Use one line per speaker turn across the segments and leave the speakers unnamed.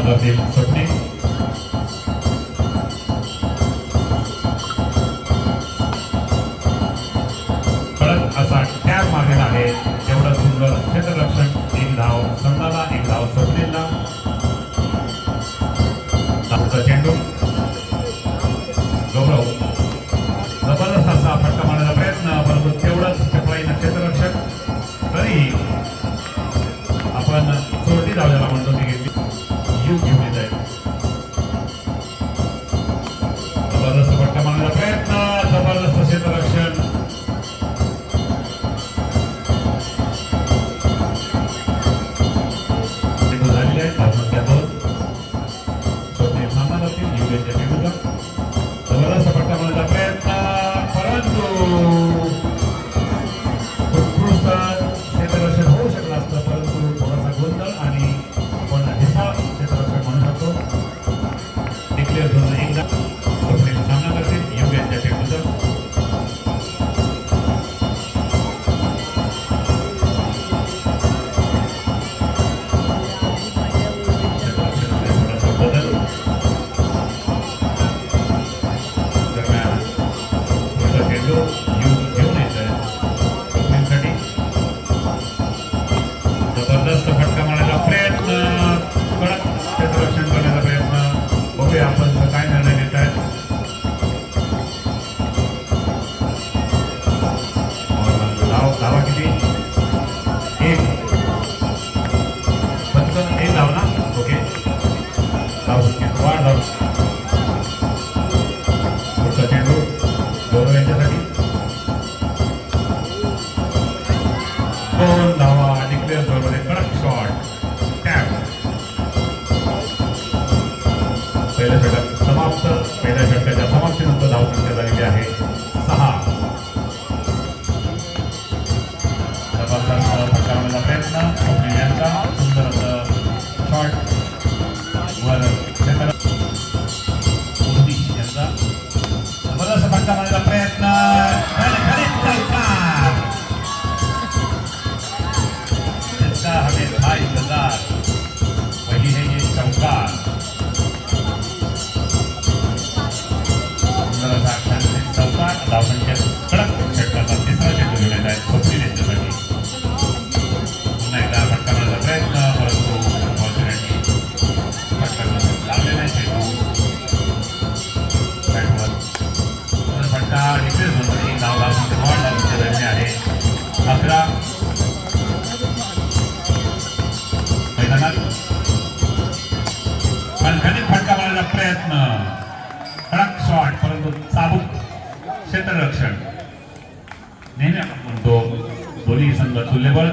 जातील स्वप्ने. कडक असा टॅप मारलेला आहे. एवढं सुंदर क्षेत्ररक्षण. एक धाव संघाला, एक धाव स्वप्नेला. चेंडू गौरव जबरदस्त असा फटका मारण्याचा प्रयत्न, परंतु तेवढंच चपळाईनं क्षेत्ररक्षक. तरी आपण चोरटी धाव ज्याला म्हणतो ती घेतली. यू घेऊन येत आहे. जबरदस्त फटका मारण्याचा प्रयत्न, जबरदस्त क्षेत्ररक्षण. झालेली आहे धावसंख्या 2. स्वप्ने सामना करतील युगेच्या चेंडूचा. जबरदस्त फटका मारण्याचा प्रयत्न, परंतु उत्कृष्ट क्षेत्ररक्षण होऊ शकलं असतं, परंतु थोडासा गोंधळ आणि आपण ढिसाळ क्षेत्ररक्षण म्हणू शकतो. डिक्लेअर झोन एकदा स्वप्ने सामना करतील युगेच्या चेंडूचा. जबरदस्त फटका मारण्याचा प्रयत्न, कडक क्षेत्ररक्षण करण्याचा प्रयत्न. बघूया आपण काय निर्णय घेत आहेत. धावा किती? एक. फक्त एक धाव ना. ओके, धाव वाढ धाव. पुढचा चेंडू गौरव यांच्यासाठी. 2 धावा. डिक्लेअर झोनमध्ये कडक शॉट. टॅप. पहिल्या षटक समाप्त. पहिल्या षटकाच्या समाप्तीनंतर धावसंख्या झालेली आहे 6. जबरदस्त फटका मारण्याचा प्रयत्न स्वप्नील यांचा. सुंदर असं शॉट वर क्षेत्र. यांचा जबरदस्त फटका मारण्याचा प्रयत्न. हमें था इंतजार, वही है ये चौकार. सुंदर असा चौकार. धावसंख्या कडक षटकाचा 3रा चेंडू घेऊन आहे स्वप्नील यांच्यासाठी. पुन्हा एकदा फटका मारण्याचा प्रयत्न, परंतु फॉर्च्युनेटली फटका लागलेला आहे चेंडू बॅटवर. फटका डिक्लेअर झोनमध्ये धावसंख्या झालेली आहे 11. खणखणीत फटका मारण्याचा प्रयत्न, कडक शॉट, परंतु चाबूक क्षेत्ररक्षण. नेहमी आपण म्हणतो दोन्ही संघ तुल्यबळ.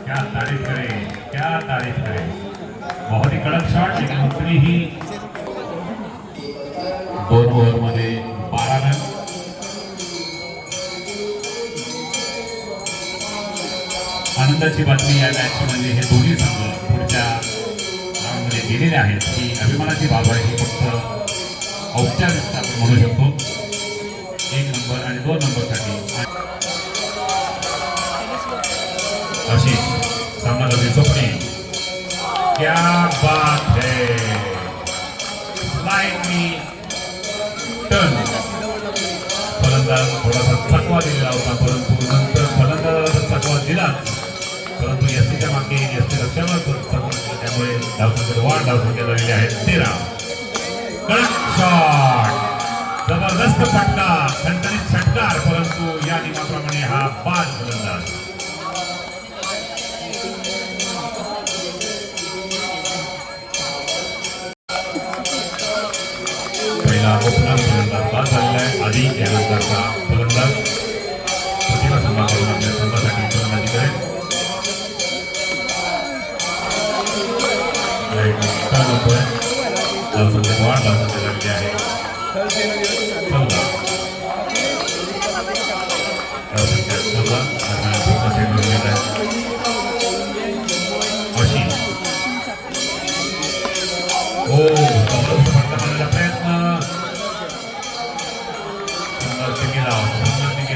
क्या तारीफ करे, क्या तारीफ करे. बहुत ही कडक शॉट, लेकिन उतनी ही 2 ओव्हरमध्ये 12 रन. आनंदाची बातमी या मॅच म्हणजे हे दोन्ही संघ पुढच्या राऊंडमध्ये गेलेले आहेत. ही अभिमानाची बाब आहे. ही फक्त औपचारिकता आपण म्हणू शकतो. 1 नंबर आणि 2 नंबरसाठी अशी सामना करते स्वप्ने. क्या बात है. Slightly turn. फलंदाज थोडासा थकवा दिलेला होता, परंतु नंतर फलंदाजाला थकवा दिलाच, परंतु एसटीच्या मागे एसटी रक्षणावर त्यामुळे धावसंख्येत वाढ. धावसंख्या झालेली आहे 13. कडक शॉट. जबरदस्त फटका, खणखणीत षटकार, परंतु या नियमाप्रमाणे हा बाद फलंदाज. पहिला ओपनर फलंदाज बाद झालेला आहे. आधी यानंतरचा फलंदाज प्रतिभा संभाळ करून आपल्या संघासाठी फलंदाजी करेल. धावसंख्येत वाढ. धावसंख्या झालेली आहे 14. धावसंख्या 14. पुढचा चेंडू घेत आहे अशी. फटका मारण्याचा प्रयत्न. सुंदर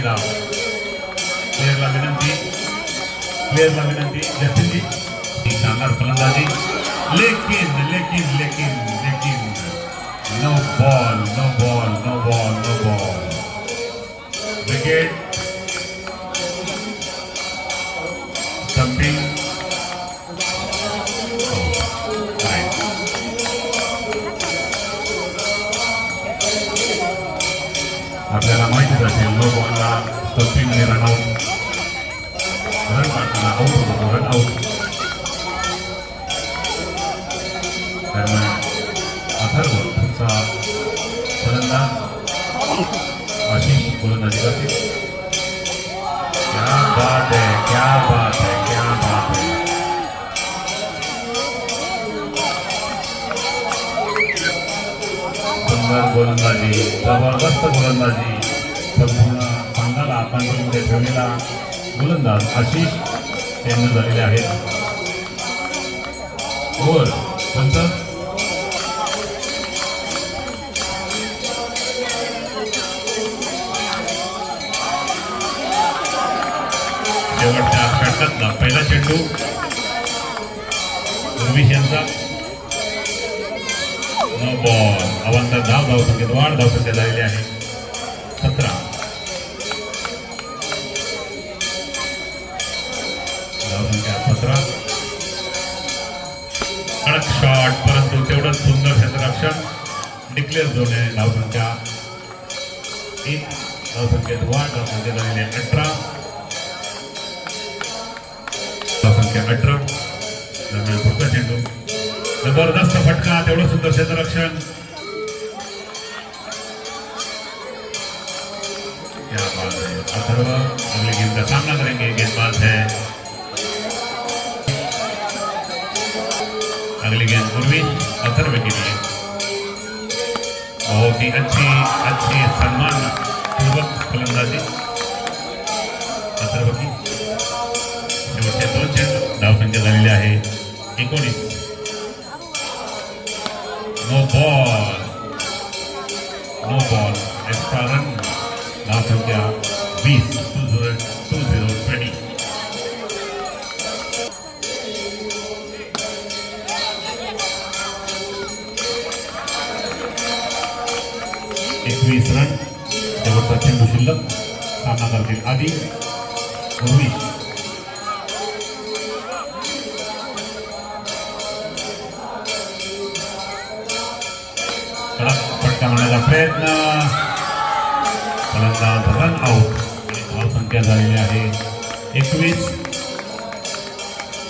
एक धाव. प्लेयरला विनंती जसनजी ही शानदार फलंदाजी. लेकिन नो बॉल. विकेट. स्टंपिंग. आपल्याला माहितीच असेल नो बॉलला स्टंपिंग आणि रनआउट. रन काढताना आऊट होतो. रनआउट. दरम्यान अथर्व तुमचा फलंदाज आशिष गोलंदाजी करते. क्या बात है. सुंदर गोलंदाजी, जबरदस्त गोलंदाजी. संपूर्ण संघाला कंट्रोलमध्ये ठेवलेला गोलंदाज आशिष यांनी झालेले आहेत. ओव्हर पंच. शेवटच्या षटकातला पहिला चेंडू रवीश यांचा. No ball. अवांतर धावसंख्येत वाढ. धावसंख्या झालेली आहे 17. धावसंख्या 17. कडक शॉट, परंतु तेवढंच सुंदर क्षेत्ररक्षण. डिक्लेअर झोन आहे. धावसंख्या 1. धावसंख्येत वाढ. धावसंख्या झालेली आहे 18. धावसंख्या 18. दरम्यान पुढचा चेंडू. जबरदस्त फटका. तेवढं सुंदर क्षेत्ररक्षण. क्या बात है. अथर्व अगले गेम का सामना करेंगे. गेंदबाज है अगली गेंद उर्विश अथर्व के लिए. बहुत ही अच्छी सम्मान पूर्वक फलंदाजी अथर्व की. शेवटचे 2 चेंडू. धावसंख्या झालेली आहे 19. No ball. Extra run. धावसंख्या 20. 20. 21 रन. शेवटचा चेंडू शिल्लक. सामना करतील आधी उर्विश. फटका मारण्याचा प्रयत्न. फलंदाज रन आउट. धावसंख्या झालेली आहे 21.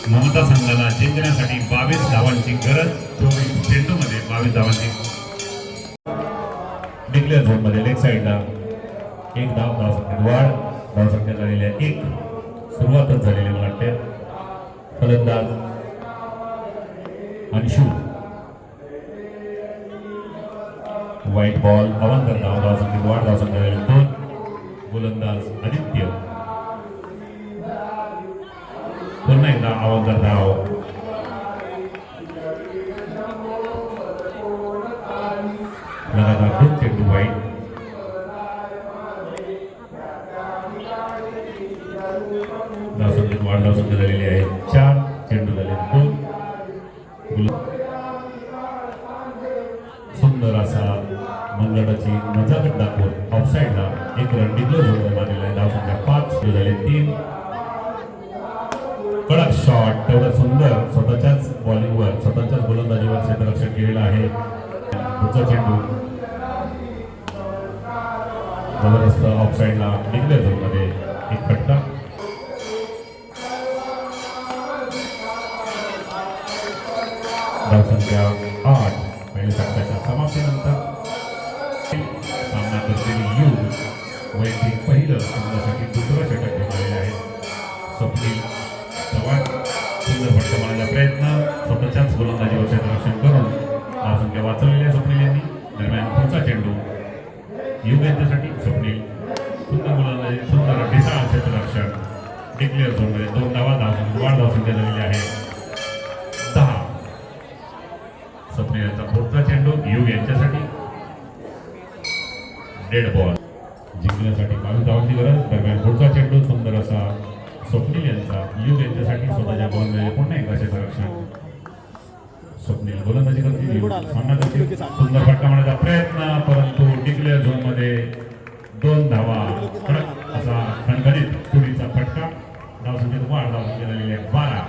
ममता संघाला जिंकण्यासाठी 22 धावांची गरज. 24 चेंडूमध्ये 22 धावांची. डिक्लेअर झोन मध्ये लेग साईडला 1 धाव. धावसंख्येत वाढ. धावसंख्या झालेली आहे 1. सुरुवातच झालेली मला वाटते. फलंदाज अंशू. White ball. अवांतर धाव. धावसंख्येत वाढ. धावसंख्या झालेली 2. गोलंदाज आदित्य. पुन्हा एकदा अवांतर धाव. लगातार 2 चेंडू व्हाईट. धावसंख्येत वाढ. धावसंख्या झालेली आहे 4. चेंडू झाले 2. सुंदर असा मंगळाची मजाक दाखवून ऑफसाईडला 1 रन डिक्लेअर झोनमध्ये मारलेला आहे. धावसंख्या 5. झाले 3. कडक शॉट. तेवढं सुंदर स्वतःच्याच बॉलिंगवर स्वतःच्याच गोलंदाजीवर क्षेत्ररक्षण केलेलं आहे. पुढचा चेंडू जबरदस्त ऑफसाईडला डिक्लेअर झोनमध्ये 1 फटका. धावसंख्या 8. पहिल्या षटकाच्या समाप्तीनंतर सामना करतील वैयक्तिक पहिलं संघासाठी 2रं षटक घेतलेले आहे. स्वप्नील चव्हाण. सुंदर फटका मारण्याचा प्रयत्न. स्वतःच्याच गोलंदाजीवर क्षेत्ररक्षण करून धावसंख्या वाचवलेली आहे स्वप्नील यांनी. दरम्यान पुढचा चेंडू युग यांच्यासाठी. स्वप्नील सुंदर गोलंदाजी. सुंदर ढिसाळ क्षेत्ररक्षण. डिक्लेअर झोनमध्ये 2 धावा. वाढ. धावसंख्या झालेली आहे 10. स्वप्नील यांचा पुढचा चेंडू युग यांच्यासाठी. Dead ball. जिंकण्यासाठी 22 धावांची गरज. दरम्यान पुढचा चेंडू सुंदर असा स्वप्नील यांचा युग यांच्यासाठी स्वतःच्या बॉलमध्ये पुन्हा एकदा क्षेत्ररक्षण. स्वप्नील गोलंदाजी करतील, सामना करतील. सुंदर फटका मारण्याचा प्रयत्न, परंतु डिक्लेअर झोन मध्ये 2 धावा. कडक असा खणखणीत तुडीचा फटका. धावसंख्येत वाढ, धावसंख्या झालेली आहे 12.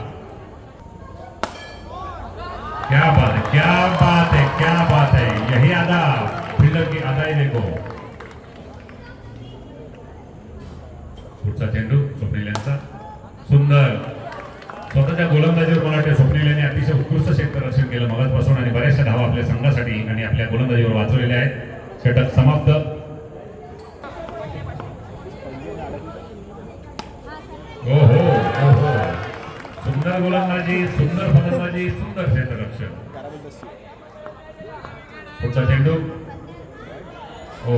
क्या बात है, क्या बात है, क्या बात है. यही अदा फील्डर की अदाई देखो. पुढचा चेंडू स्वप्नील यांचा सुंदर स्वतःच्या गोलंदाजीवर मला वाटते स्वप्नील यांनी अतिशय उत्कृष्ट क्षेत्ररक्षण केलं मगाचपासून आणि बऱ्याचशा धावा आपल्या संघासाठी आणि आपल्या गोलंदाजीवर वाचवलेल्या आहेत. षटक समाप्त. ओहो ओहो, सुंदर गोलंदाजी, सुंदर फलंदाजी, सुंदर क्षेत्ररक्षण. पुढचा चेंडू ओ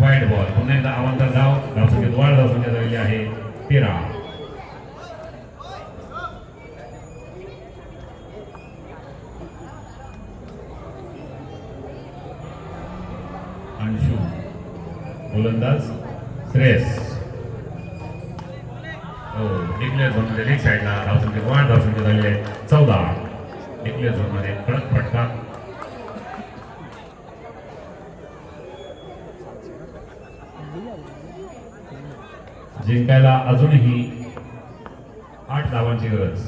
वाईड बॉल. पुन्हा एकदा अवांतर धाव. धावसंख्येत वाढ, धावसंख्या झालेली आहे 13. अंशू गोलंदाज श्रेयस. हो, डिक्लेअर झोन मध्ये लेग साईडला धावसंख्येत वाढ, धावसंख्या झालेली आहे 14. डिक्लेअर झोन मध्ये कडक फटका. जिंकायला अजूनही 8 धावांची गरज.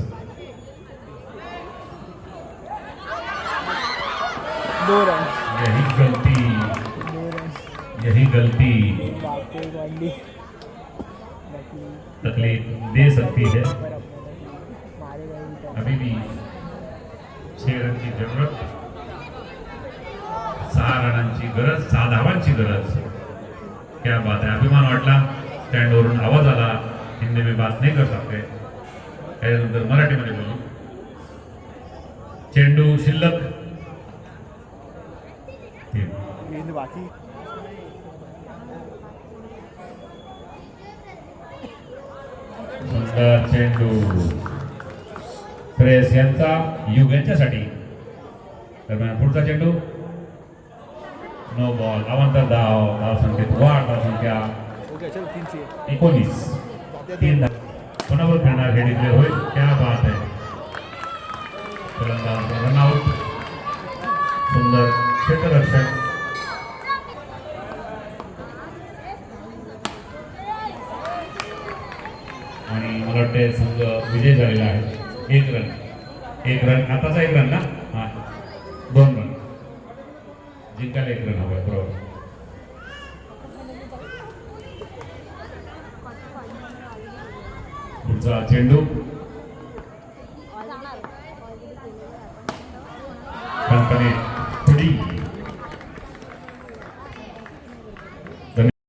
यही गलती, यही गलती तकलीफ दे सकती है. अभी भी 6 रन की जरूरत, 6 रनांची गरज, 6 धावांची गरज. क्या बात है. अभिमान वाटला. स्टँड वरून आवाज आला. हिंदी में बात नहीं कर सकते. त्यानंतर मराठीमध्ये बोलू. चेंडू शिल्लक 3.
बाकी
सुंदर चेंडू श्रेयस यांचा युग यांच्यासाठी. दरम्यान पुढचा चेंडू नो बॉल. अवांतर धाव, धावसंख्येत वाढ, धावसंख्या 19. 3 धाव. कोणावर खेळणार हे डिक्लेअर होईल. क्या बात है. रनआउट. सुंदर क्षेत्ररक्षण. आणि मला वाटते संघ विजय झालेला आहे. 1 रन. 1 रन आताचा 1 रन ना. हा, 2 रन जिंकायला 1 रन हवंय. बरोबर. पुढचा चेंडू कंपनी